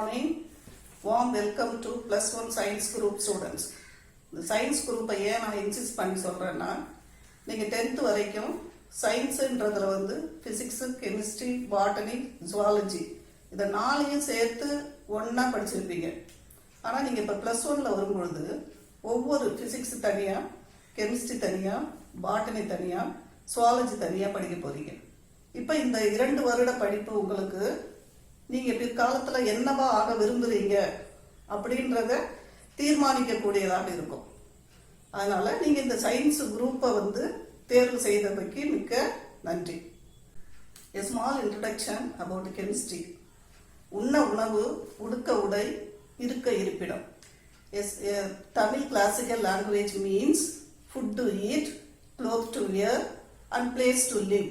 morning. Warm welcome to plus one science group students. இந்த science குரூப்பை ஏன் நான் இன்சிஸ்ட் பண்ணி சொல்கிறேன்னா, நீங்கள் 10th வரைக்கும் சயின்ஸுன்றதில் ஃபிசிக்ஸு, கெமிஸ்ட்ரி, பாட்டனி, ஜுவாலஜி இதை 4ஐயும் சேர்த்து ஒன்றா படிச்சிருப்பீங்க. ஆனால் நீங்கள் இப்போ ப்ளஸ் ஒனில் வரும்பொழுது ஒவ்வொரு ஃபிசிக்ஸ் தனியாக, கெமிஸ்ட்ரி தனியாக, பாட்டனி தனியாக, ஜுவாலஜி தனியாக படிக்க போகிறீங்க. இப்போ இந்த 2 வருட படிப்பு உங்களுக்கு நீங்கள் பிற்காலத்தில் என்னவா ஆக விரும்புகிறீங்க அப்படின்றத தீர்மானிக்கக்கூடியதாக இருக்கும். அதனால் நீங்கள் இந்த சயின்ஸ் குரூப்பை தேர்வு செய்ததுக்கு மிக்க நன்றி. A small introduction about chemistry. உண்ண உணவு, உடுக்க உடை, இருக்க இருப்பிடம். Tamil classical language means food to eat, clothes to wear and place to live.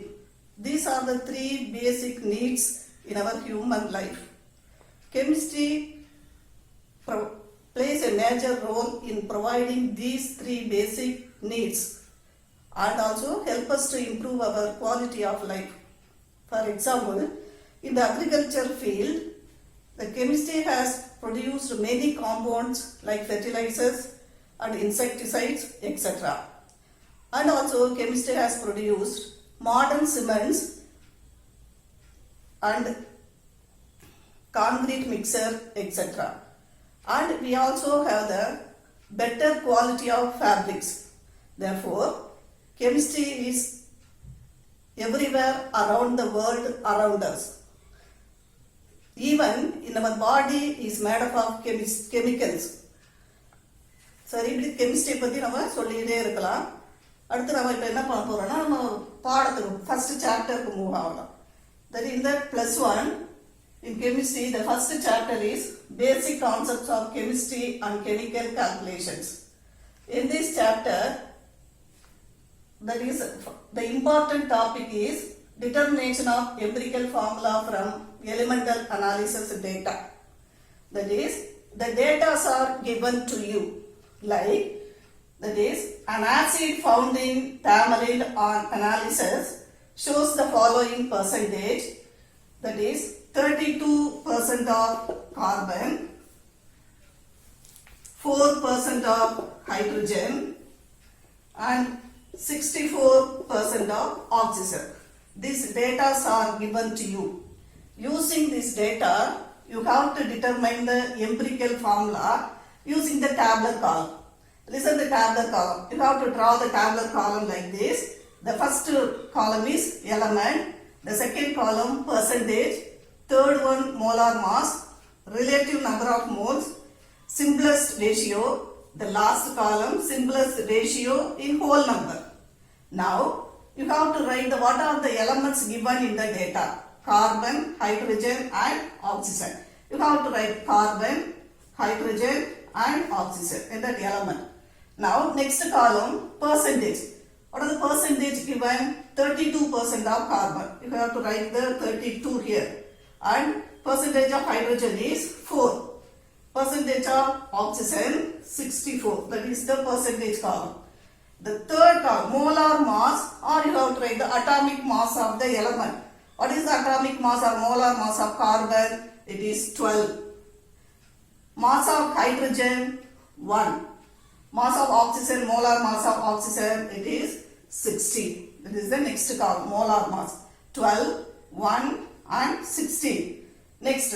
These are the 3 basic needs in our human life. Chemistry plays a major role in providing these 3 basic needs and also help us to improve our quality of life. For example, in the agriculture field, the chemistry has produced many compounds like fertilizers and insecticides, etc. And also chemistry has produced modern cements and concrete mixer, etc. And we also have the better quality of fabrics. Therefore, chemistry is everywhere around the world around us. Even in our body is made up of chemicals. சரி, இப்படி chemistry பற்றி நம்ம சொல்லிக்கிட்டே இருக்கலாம். அடுத்து நம்ம இப்போ என்ன பண்ண போகிறோம்னா, நம்ம பாடத்துக்கு ஃபர்ஸ்ட் சாப்டருக்கு மூவ் ஆகலாம். That in the plus one in chemistry, the first chapter is basic concepts of chemistry and chemical calculations. In this chapter, that is the important topic is determination of empirical formula from elemental analysis data. That is, the data are given to you, like that is an acid found in tamarind on analysis shows the following percentage, that is 32% of carbon, 4% of hydrogen and 64% of oxygen. These data are given to you. Using this data, you have to determine the empirical formula using the tabular column. Listen to the tabular column. You have to draw the tabular column like this. The first column is element, the second column percentage, third one molar mass, relative number of moles, simplest ratio, the last column simplest ratio in whole number. Now you have to write what are the elements given in the data: carbon, hydrogen and oxygen. You have to write carbon, hydrogen and oxygen in that element. Now next column percentage. What are the percentage given? 32% of carbon. You have to write the 32 here. And percentage of hydrogen is 4. Percentage of oxygen 64. That is the percentage column. The third column, molar mass, or you have to write the atomic mass of the element. What is the atomic mass or molar mass of carbon? It is 12. Mass of hydrogen 1. Mass of oxygen, molar mass of oxygen, it is 60. That is the next column, molar mass. 12, 1 and 16. Next,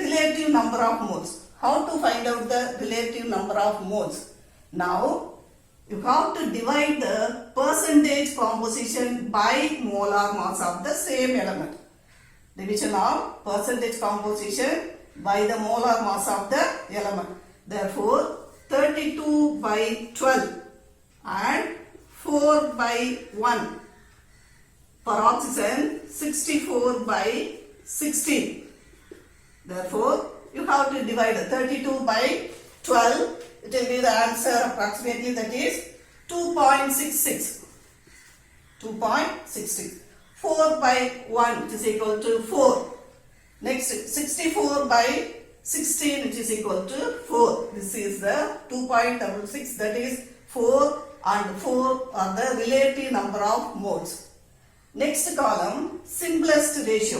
relative number of moles. How to find out the relative number of moles? Now, you have to divide the percentage composition by molar mass of the same element. Division of percentage composition by the molar mass of the element. Therefore, 32 by 12 and 4 by 1. For oxygen, 64 by 16. Therefore, you have to divide 32 by 12. It will be the answer approximately, that is 2.66. 2.66. 4 by 1 which is equal to 4. Next, 64 by 16 which is equal to 4. This is the 2.66, that is 4 and 4 are the relative number of moles. Next column, simplest ratio.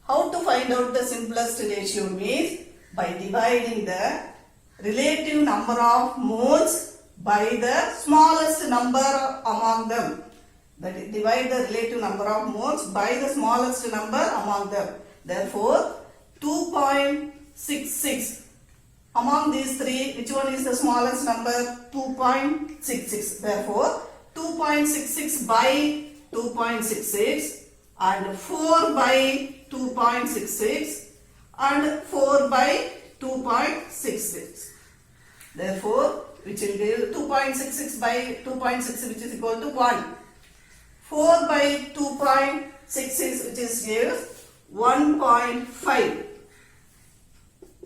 How to find out the simplest ratio means by dividing the relative number of moles by the smallest number among them. That is, divide the relative number of moles by the smallest number among them. Therefore, 2.66. Among these three, which one is the smallest number? 2.66. Therefore, 2.66 by 2.66 and 4 by 2.66 and 4 by 2.66. Therefore, which will give 2.66 by 2.66, which is equal to 1. 4 by 2.66, which is gives 1.5.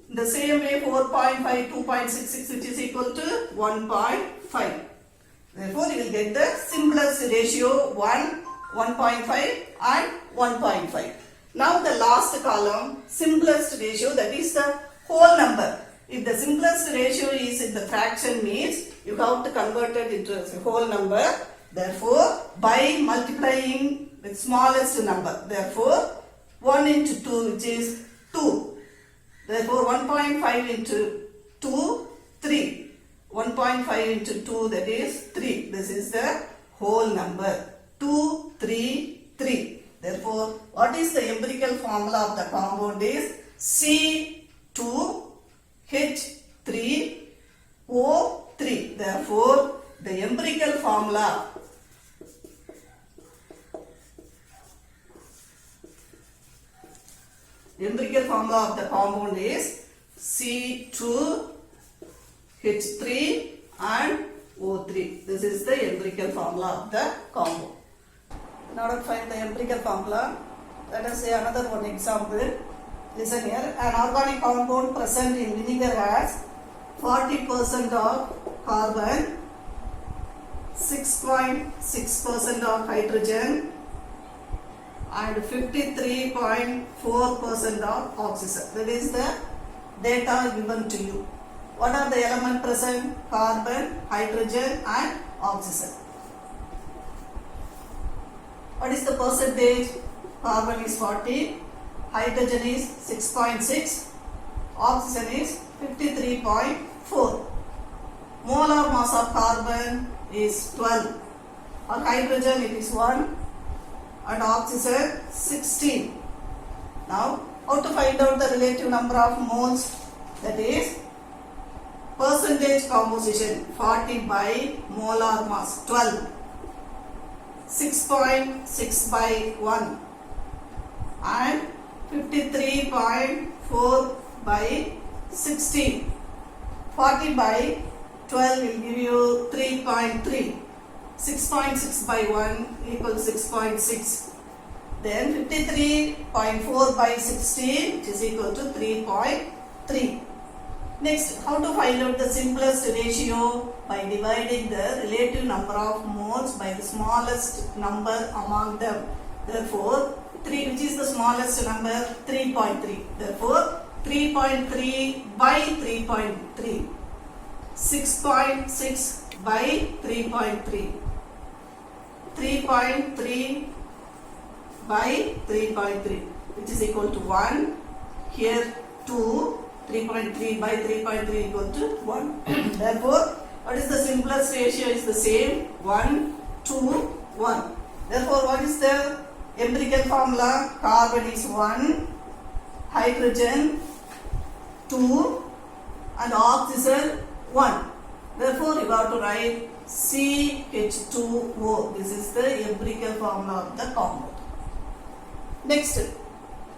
The same way 4.5, 2.66, which is equal to 1.5. Therefore, you will get the simplest ratio 1, 1.5 and 1.5. Now the last column, simplest ratio, that is the whole number. If the simplest ratio is in the fraction means you have to convert it into a whole number. Therefore, by multiplying with smallest number. Therefore, 1 into 2, which is 2. Therefore, 1.5 into 2, 3. 1.5 into 2, that is 3. This is the whole number. 2, 3, 3. Therefore, what is the empirical formula of the compound is C2H3O3. Therefore, the empirical formula of the compound is C2H3 and O3. This is the empirical formula of the compound. In order to find the empirical formula, let us say another one example. Listen here. An organic compound present in vinegar has 40% of carbon, 6.6% of hydrogen and 53.4% of oxygen. That is the data given to you. What are the elements present? Carbon, hydrogen and oxygen. What is the percentage? Carbon is 40, hydrogen is 6.6, oxygen is 53.4. Molar mass of carbon is 12, or hydrogen it is 1 and oxygen 16. Now, how to find out the relative number of moles? That is, percentage composition 40 by molar mass 12. 6.6 by 1 and 53.4 by 16. 40 by 12 will give you 3.3. 6.6 by 1 equals 6.6. Then 53.4 by 16, which is equal to 3.3. Next, how to find out the simplest ratio? By dividing the relative number of moles by the smallest number among them. Therefore, 3, which is the smallest number? 3.3. Therefore, 3.3 by 3.3. 6.6 by 3.3. 3.3 by 3.3, which is equal to 1. Here 2. 3.3 by 3.3 equal to 1. Therefore, what is the simplest ratio? Is the same, 1 to 1. Therefore, what is the empirical formula? Carbon is 1, hydrogen 2 and oxygen 1. Therefore, you have to write CH2O. This is the empirical formula of the compound. Next,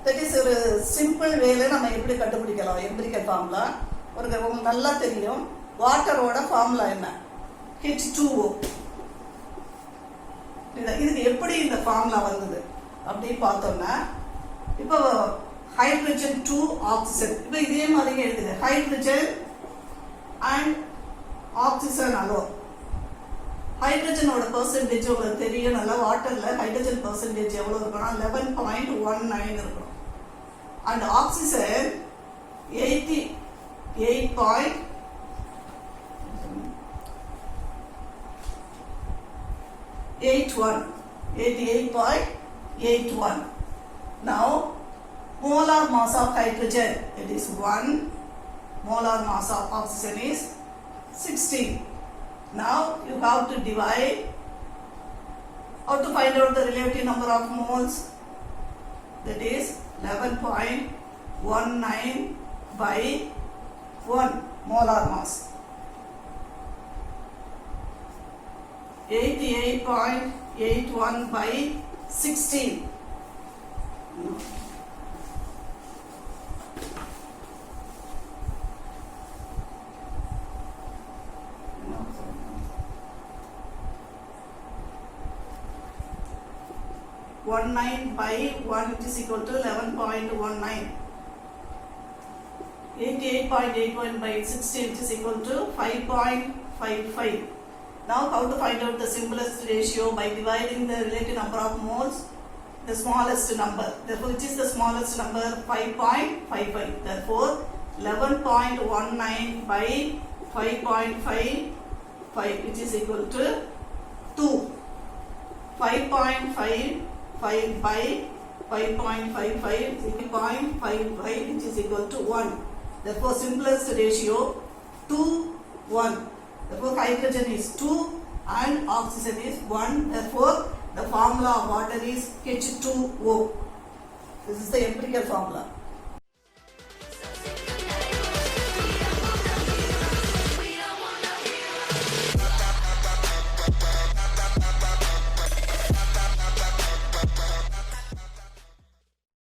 that is ஒரு simple வேல நம்ம எப்படி கண்டுபிடிக்கலாம் empirical formula. உங்களுக்கு நல்லா தெரியும் வாட்டரோட formula என்ன? H2O. இதுக்கு எப்படி இந்த ஃபார்முலா வந்தது அப்படின்னு பார்த்தோம்னா, இப்போ ஹைட்ரஜன் 2 ஆக்சிஜன், இப்போ இதே மாதிரி எழுதுங்க. ஹைட்ரஜன் அண்ட் ஆக்சிஜன் அலோ. ஹைட்ரஜனோட பெர்சன்டேஜ் உங்களுக்கு தெரியும் நல்லா. வாட்டரில் ஹைட்ரஜன் பெர்சன்டேஜ் எவ்வளோ இருக்கணும்? 11.19 இருக்கணும். And oxygen 88.81. Now, molar mass of hydrogen, it is 1 molar mass of oxygen is 16. Now you have to divide. How to find out the relative number of moles? That is 11.19 by 1 molar mass. 88.81 by 16. One nine by 1 which is equal to 11.19. 88.81 by 16 which is equal to 5.55. Now how to find out the simplest ratio? By dividing the relative number of moles, the smallest number. Therefore, which is the smallest number? 5.55. Therefore, 11.19 by 5.55 which is equal to 2. 5.55 by 5.55 is 0.55 which is equal to 1. Therefore, simplest ratio 2, 1. Therefore, hydrogen is 2 and oxygen is 1. Therefore, the formula of water is H2O. This is the empirical formula.